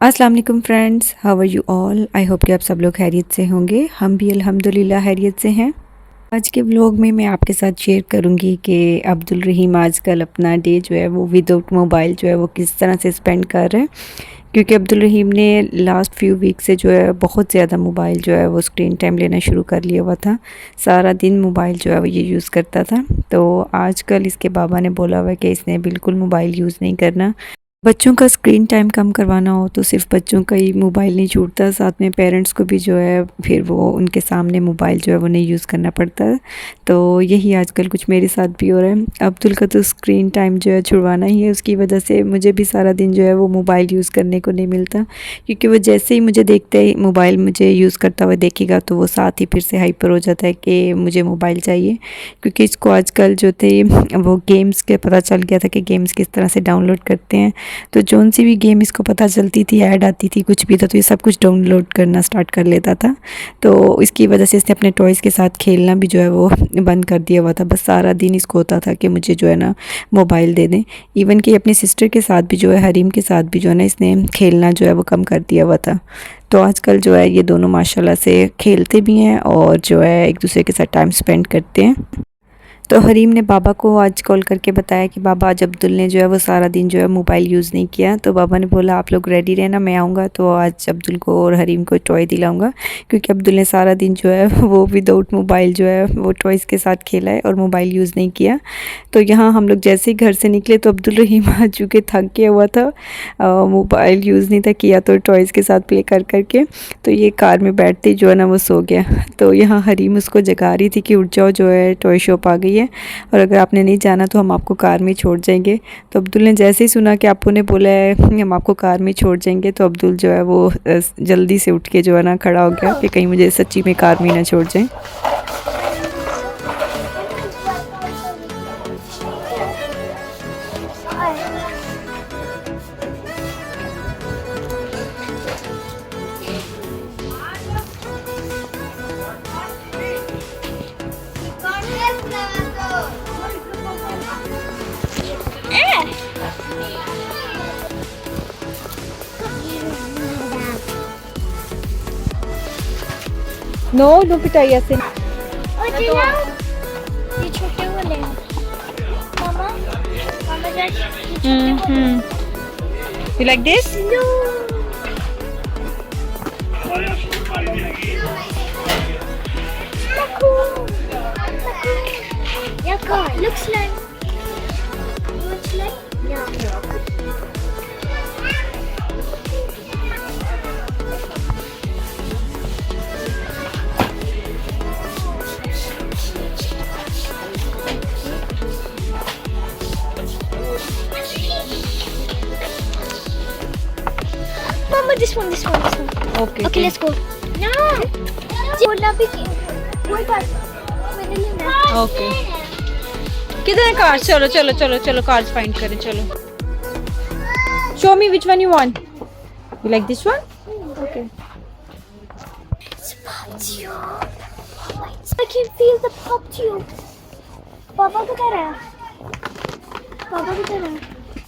अस्सलाम वालेकुम friends, how are you all. I hope कि आप सब लोग खैरियत से होंगे। हम भी अल्हम्दुलिल्लाह खैरियत से हैं। आज के व्लॉग में मैं आपके साथ शेयर करूंगी कि अब्दुल रहीम आजकल अपना डे जो है वो विदाउट मोबाइल जो है वो किस तरह से स्पेंड कर रहे हैं, क्योंकि अब्दुल रहीम ने लास्ट फ्यू वीक से जो है बहुत ज़्यादा मोबाइल जो है वो स्क्रीन टाइम लेना शुरू कर लिया हुआ था। सारा दिन मोबाइल जो है वो ये यूज़ करता था। तो आजकल इसके बाबा ने बोला हुआ है कि इसने बिल्कुल मोबाइल यूज़ नहीं करना। बच्चों का स्क्रीन टाइम कम करवाना हो तो सिर्फ बच्चों का ही मोबाइल नहीं छूटता, साथ में पेरेंट्स को भी जो है फिर वो उनके सामने मोबाइल जो है वो नहीं यूज़ करना पड़ता है। तो यही आजकल कुछ मेरे साथ भी हो रहा है। अब्दुल का तो स्क्रीन टाइम जो है छुड़वाना ही है, उसकी वजह से मुझे भी सारा दिन जो है वो मोबाइल यूज़ करने को नहीं मिलता, क्योंकि वो जैसे ही मुझे देखते ही मोबाइल मुझे यूज़ करता हुआ देखेगा तो वो साथ ही फिर से हाइपर हो जाता है कि मुझे मोबाइल चाहिए। क्योंकि इसको आजकल जो थे वो गेम्स के पता चल गया था कि गेम्स किस तरह से डाउनलोड करते हैं। तो जौन सी भी गेम इसको पता चलती थी, ऐड आती थी, कुछ भी था, तो ये सब कुछ डाउनलोड करना स्टार्ट कर लेता था। तो इसकी वजह से इसने अपने टॉयज़ के साथ खेलना भी जो है वो बंद कर दिया हुआ था। बस सारा दिन इसको होता था कि मुझे जो है ना मोबाइल दे दें। इवन कि अपनी सिस्टर के साथ भी जो है, हरीम के साथ भी जो है ना, इसने खेलना जो है वो कम कर दिया हुआ था। तो आजकल जो है ये दोनों माशाल्लाह से खेलते भी हैं और जो है एक दूसरे के साथ टाइम स्पेंड करते हैं। तो हरीम ने बाबा को आज कॉल करके बताया कि बाबा, आज अब्दुल ने जो है वो सारा दिन जो है मोबाइल यूज़ नहीं किया। तो बाबा ने बोला आप लोग रेडी रहना, मैं आऊँगा तो आज अब्दुल को और हरीम को टॉय दिलाऊंगा, क्योंकि अब्दुल ने सारा दिन जो है वो विदाउट मोबाइल जो है वो टॉयज़ के साथ खेला है और मोबाइल यूज़ नहीं किया। तो यहाँ हम लोग जैसे ही घर से निकले तो अब्दुल रहीम आ चुके, थक गया हुआ था, मोबाइल यूज़ नहीं था किया तो टॉयज़ के साथ प्ले कर करके। तो ये कार में बैठते ही जो है ना वो सो गया। तो यहाँ हरीम उसको जगा रही थी कि उठ जाओ, जो है टॉय शॉप आ गई है और अगर आपने नहीं जाना तो हम आपको कार में छोड़ जाएंगे। तो अब्दुल ने जैसे ही सुना कि आपको ने बोला है हम आपको कार में छोड़ जाएंगे, तो अब्दुल जो है वो जल्दी से उठ के जो है ना खड़ा हो गया कि कहीं मुझे सच्ची में कार में ना छोड़ जाए। नो नो पिटाई ऐसे। ये छोटे वाले हैं मामा। मामा जान ये छोटे वाले। You like this? No. Yeah, cool. Looks like. Yeah. Mama, this one. Okay. Okay, let's go. No. बोलना भी कोई बात मैंने लेना है। ओके, किधर है कार? चलो चलो चलो चलो कार्स फाइंड करें, चलो। Show me which one you want. You like this one? Okay. I can feel the pop tube. पापा किधर है?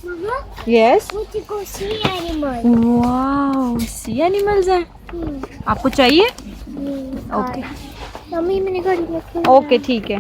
Mama, yes. want to go see animals. Wow, see animals हैं। आपको चाहिए? ओके मम्मी मैंने गाड़ी रखी है। ओके ठीक है।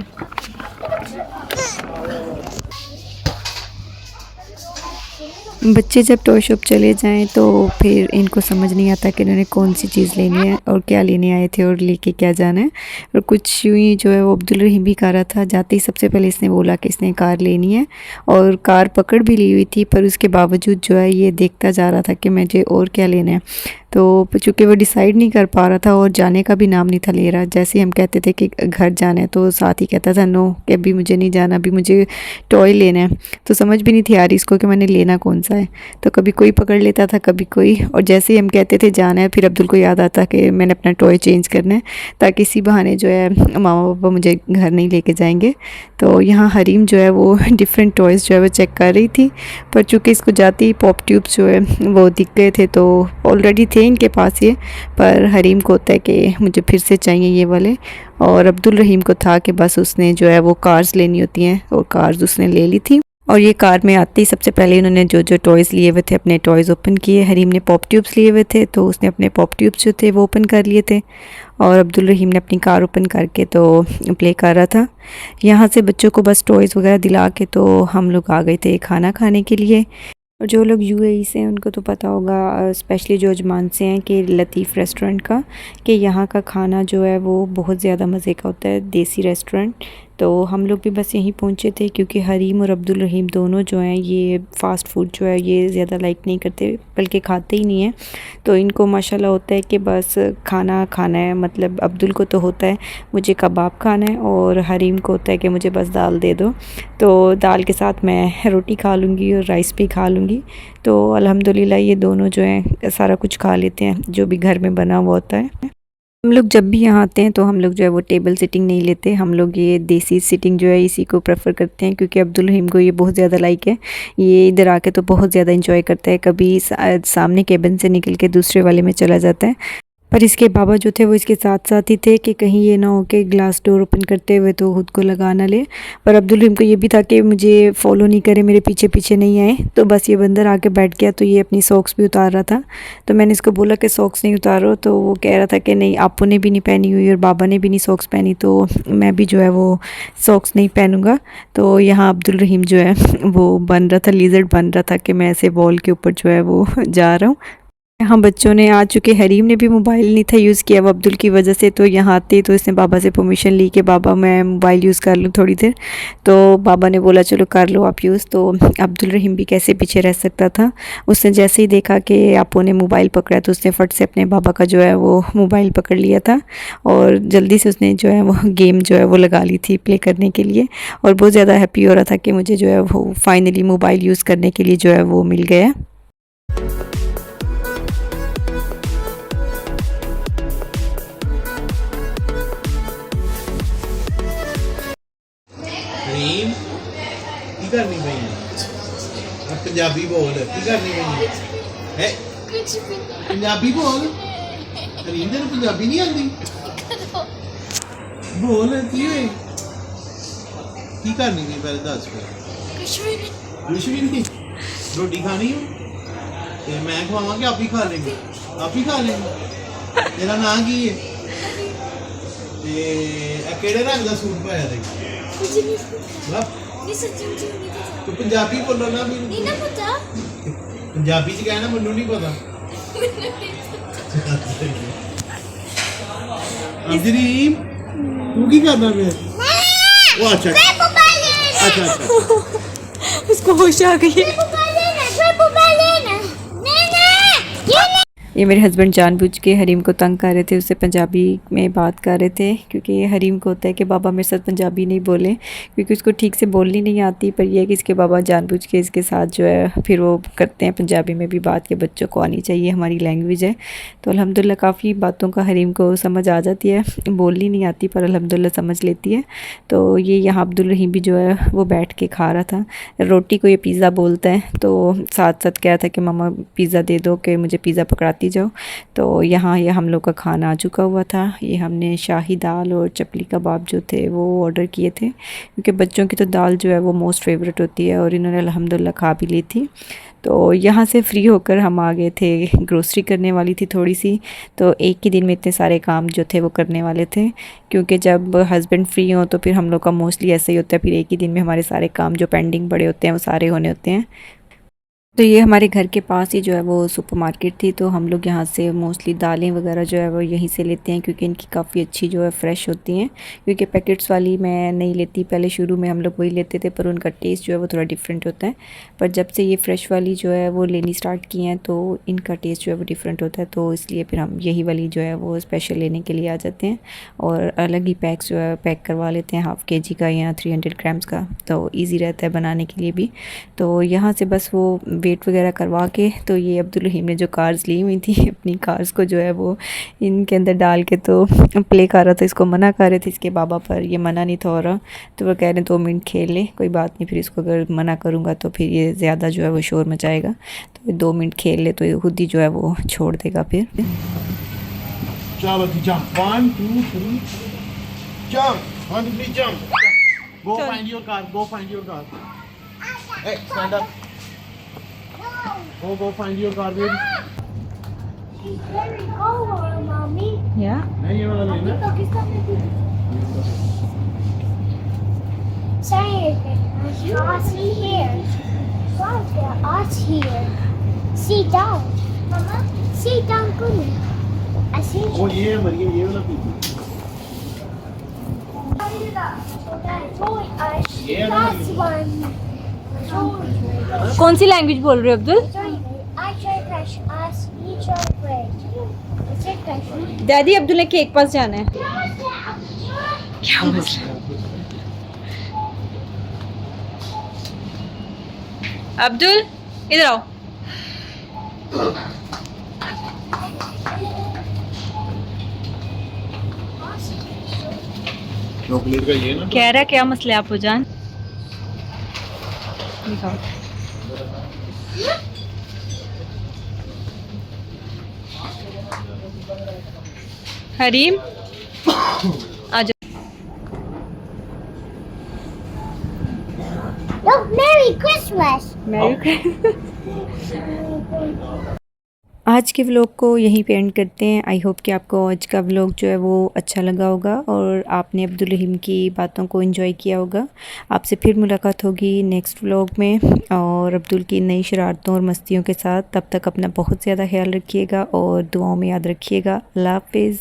बच्चे जब टॉय शॉप चले जाएं तो फिर इनको समझ नहीं आता कि इन्होंने कौन सी चीज़ लेनी है और क्या लेने आए थे और लेके क्या जाना है। और कुछ यूँ ही जो है वो अब्दुल रहीम भी कह रहा था। जाते ही सबसे पहले इसने बोला कि इसने कार लेनी है और कार पकड़ भी ली हुई थी, पर उसके बावजूद जो है ये देखता जा रहा था कि मुझे और क्या लेना है। तो चूँकि वो डिसाइड नहीं कर पा रहा था और जाने का भी नाम नहीं था ले रहा। जैसे ही हम कहते थे कि घर जाना है तो साथ ही कहता था नो, कि अभी मुझे नहीं जाना, अभी मुझे टॉय लेना है। तो समझ भी नहीं थी आ रही इसको कि मैंने लेना कौन सा है। तो कभी कोई पकड़ लेता था, कभी कोई, और जैसे ही हम कहते थे जाना है फिर अब्दुल को याद आता कि मैंने अपना टॉय चेंज करना है, ताकि इसी बहाने जो है मामा पापा मुझे घर नहीं लेके जाएंगे। तो यहाँ हरीम जो है वो डिफरेंट टॉयज़ जो है वो चेक कर रही थी, पर चूँकि इसको जाते ही पॉप ट्यूब्स जो है वो दिख गए थे तो ऑलरेडी थे इनके पास ये, पर हरीम को होता है कि मुझे फिर से चाहिए ये वाले। और अब्दुल रहीम को था कि बस उसने जो है वो कार्स लेनी होती हैं और कार्स उसने ले ली थी। और ये कार में आते ही सबसे पहले इन्होंने जो जो टॉयज़ लिए हुए थे अपने टॉयज़ ओपन किए। हरीम ने पॉप ट्यूब्स लिए हुए थे तो उसने अपने पॉप ट्यूब्स जो थे वो ओपन कर लिए थे, और अब्दुल रहीम ने अपनी कार ओपन करके तो प्ले कर रहा था। यहाँ से बच्चों को बस टॉयज़ वगैरह दिला के तो हम लोग आ गए थे खाना खाने के लिए। और जो लोग यूएई से हैं उनको तो पता होगा, स्पेशली जो अजमान से हैं, कि लतीफ़ रेस्टोरेंट का, कि यहाँ का खाना जो है वो बहुत ज़्यादा मज़े का होता है, देसी रेस्टोरेंट। तो हम लोग भी बस यहीं पहुँचे थे क्योंकि हरीम और अब्दुल रहीम दोनों जो हैं ये फ़ास्ट फूड जो है ये ज़्यादा लाइक नहीं करते, बल्कि खाते ही नहीं हैं। तो इनको माशाल्लाह होता है कि बस खाना खाना है, मतलब अब्दुल को तो होता है मुझे कबाब खाना है और हरीम को होता है कि मुझे बस दाल दे दो। तो दाल के साथ मैं रोटी खा लूँगी और राइस भी खा लूँगी। तो अल्हम्दुलिल्लाह ये दोनों जो हैं सारा कुछ खा लेते हैं जो भी घर में बना हुआ होता है। हम लोग जब भी यहाँ आते हैं तो हम लोग जो है वो टेबल सिटिंग नहीं लेते, हम लोग ये देसी सिटिंग जो है इसी को प्रेफर करते हैं क्योंकि अब्दुल रहीम को ये बहुत ज़्यादा लाइक है। ये इधर आके तो बहुत ज़्यादा इंजॉय करता है, कभी सामने केबिन से निकल के दूसरे वाले में चला जाता है। पर इसके बाबा जो थे वो इसके साथ साथ ही थे कि कहीं ये ना हो कि ग्लास डोर ओपन करते हुए तो खुद को लगा ना ले। पर अब्दुल रहीम को ये भी था कि मुझे फॉलो नहीं करे, मेरे पीछे पीछे नहीं आए। तो बस ये बंदर आके बैठ गया तो ये अपनी सॉक्स भी उतार रहा था। तो मैंने इसको बोला कि सॉक्स नहीं उतारो, तो वो कह रहा था कि नहीं आपो ने भी नहीं पहनी हुई और बाबा ने भी नहीं सॉक्स पहनी, तो मैं भी जो है वो सॉक्स नहीं पहनूँगा। तो यहाँ अब्दुल रहीम जो है वो बन रहा था, लिजर्ड बन रहा था कि मैं ऐसे वॉल के ऊपर जो है वो जा रहा हूँ। यहाँ बच्चों ने आ चुके, हरीम ने भी मोबाइल नहीं था यूज़ किया वो अब्दुल की वजह से। तो यहाँ आते ही तो इसने बाबा से परमिशन ली कि बाबा मैं मोबाइल यूज़ कर लूँ थोड़ी देर। तो बाबा ने बोला चलो कर लो आप यूज़। तो अब्दुल रहीम भी कैसे पीछे रह सकता था, उसने जैसे ही देखा कि आपो ने मोबाइल पकड़ा तो उसने फट से अपने बाबा का जो है वो मोबाइल पकड़ लिया था और जल्दी से उसने जो है वो गेम जो है वो लगा ली थी प्ले करने के लिए। और बहुत ज़्यादा हैप्पी हो रहा था कि मुझे जो है वो फाइनली मोबाइल यूज़ करने के लिए जो है वो मिल गया। रीम की करनी पई अब पंजाबी बोल की करनी पई है कुछ भी पंजाबी बोल रीम तेन पंजाबी नहीं आती बोल की होए की करनी पई पहले दस कुछ भी नहीं रोटी खानी हो ते मैं खवावां कि आप ही खा लेंगे आप ही खा लेंगे तेरा नाम की है ते केड़े रंग दा सूट पाया देख कुछ नहीं सच्ची नहीं पता। तो पंजाबी बोलो ना भी नहीं ना पता, पंजाबी च कहना मैनू नहीं पता। अंजरीम तू की करना मैं वो अच्छा उसको होश आ गई है। ये मेरे हस्बैंड जानबूझ के हरीम को तंग कर रहे थे, उससे पंजाबी में बात कर रहे थे क्योंकि हरीम को होता है कि बाबा मेरे साथ पंजाबी नहीं बोले क्योंकि उसको ठीक से बोलनी नहीं आती। पर यह है कि इसके बाबा जानबूझ के इसके साथ जो है फिर वो करते हैं पंजाबी में भी बात, के बच्चों को आनी चाहिए, हमारी लैंग्वेज है। तो अल्हम्दुलिल्लाह काफ़ी बातों का हरीम को समझ आ जाती है, बोलनी नहीं आती पर अल्हम्दुलिल्लाह समझ लेती है। तो ये यहाँ अब्दुल रहीम भी जो है वो बैठ के खा रहा था। रोटी को ये पिज़्ज़ा बोलता है तो साथ साथ कह रहा था कि मामा पिज़्ज़ा दे दो कि मुझे पिज़्ज़ा पकड़ाती जाओ। तो यहाँ ये हम लोग का खाना आ चुका हुआ था। ये हमने शाही दाल और चपली कबाब जो थे वो ऑर्डर किए थे क्योंकि बच्चों की तो दाल जो है वो मोस्ट फेवरेट होती है और इन्होंने अल्हम्दुलिल्लाह खा भी ली थी। तो यहाँ से फ्री होकर हम आ गए थे, ग्रोसरी करने वाली थी थोड़ी सी। तो एक ही दिन में इतने सारे काम जो थे वो करने वाले थे क्योंकि जब हस्बैंड फ्री हो तो फिर हम लोग का मोस्टली ऐसा ही होता है, फिर एक ही दिन में हमारे सारे काम जो पेंडिंग पड़े होते हैं वो सारे होने होते हैं। तो ये हमारे घर के पास ही जो है वो सुपरमार्केट थी, तो हम लोग यहाँ से मोस्टली दालें वगैरह जो है वो यहीं से लेते हैं क्योंकि इनकी काफ़ी अच्छी जो है फ़्रेश होती हैं। क्योंकि पैकेट्स वाली मैं नहीं लेती, पहले शुरू में हम लोग वही लेते थे पर उनका टेस्ट जो है वो थोड़ा डिफरेंट होता है। पर जब से ये फ़्रेश वाली जो है वो लेनी स्टार्ट की हैं तो इनका टेस्ट जो है वो डिफरेंट होता है, तो इसलिए फिर हम यही वाली जो है वो स्पेशल लेने के लिए आ जाते हैं और अलग ही पैक्स जो है पैक करवा लेते हैं, हाफ़ kg का या 300 ग्राम्स का, तो ईज़ी रहता है बनाने के लिए भी। तो यहाँ से बस वो वेट वगैरह करवा के तो ये अब्दुल रहीम ने जो कार्स ली हुई थी अपनी कार्स को जो है वो इनके अंदर डाल के तो प्ले कर रहा था, इसको मना कर रहे थे इसके बाबा पर ये मना नहीं था हो रहा। तो वो कह रहे 2 मिनट खेल ले, कोई बात नहीं, फिर इसको अगर मना करूँगा तो फिर ये ज़्यादा जो है वो शोर मचाएगा, तो 2 मिनट खेल ले तो ये खुद ही जो है वो छोड़ देगा फिर। चलो jump 1 2 3 jump 1 2 3 jump go find your car, go find your car. Hey, stand up. Go find your garbage. She's very cold, mommy. या नहीं ये वाला लेना. Say us here. Us here. Sit down. Mama, sit down, good. I see वो ये है मरियम ये वाला पीछे. Last one. कौन सी लैंग्वेज बोल रहे हो Abdul? I try crush us, you try bread. I say crush. दादी अब्दुल ने केक पास जाना है. क्या मसला? अब्दुल इधर आओ. चॉकलेट का ये ना. कह रहा क्या मसला है आपको जान? दिखाओ. हरीम आ जाओ. Look, Merry Christmas. आज के व्लॉग को यहीं पे एंड करते हैं. आई होप कि आपको आज का व्लॉग जो है वो अच्छा लगा होगा और आपने अब्दुल रहीम की बातों को एंजॉय किया होगा. आपसे फिर मुलाकात होगी नेक्स्ट व्लॉग में और अब्दुल की नई शरारतों और मस्तियों के साथ. तब तक अपना बहुत ज़्यादा ख्याल रखिएगा और दुआओं में याद रखिएगा. अल्लाह हाफिज़.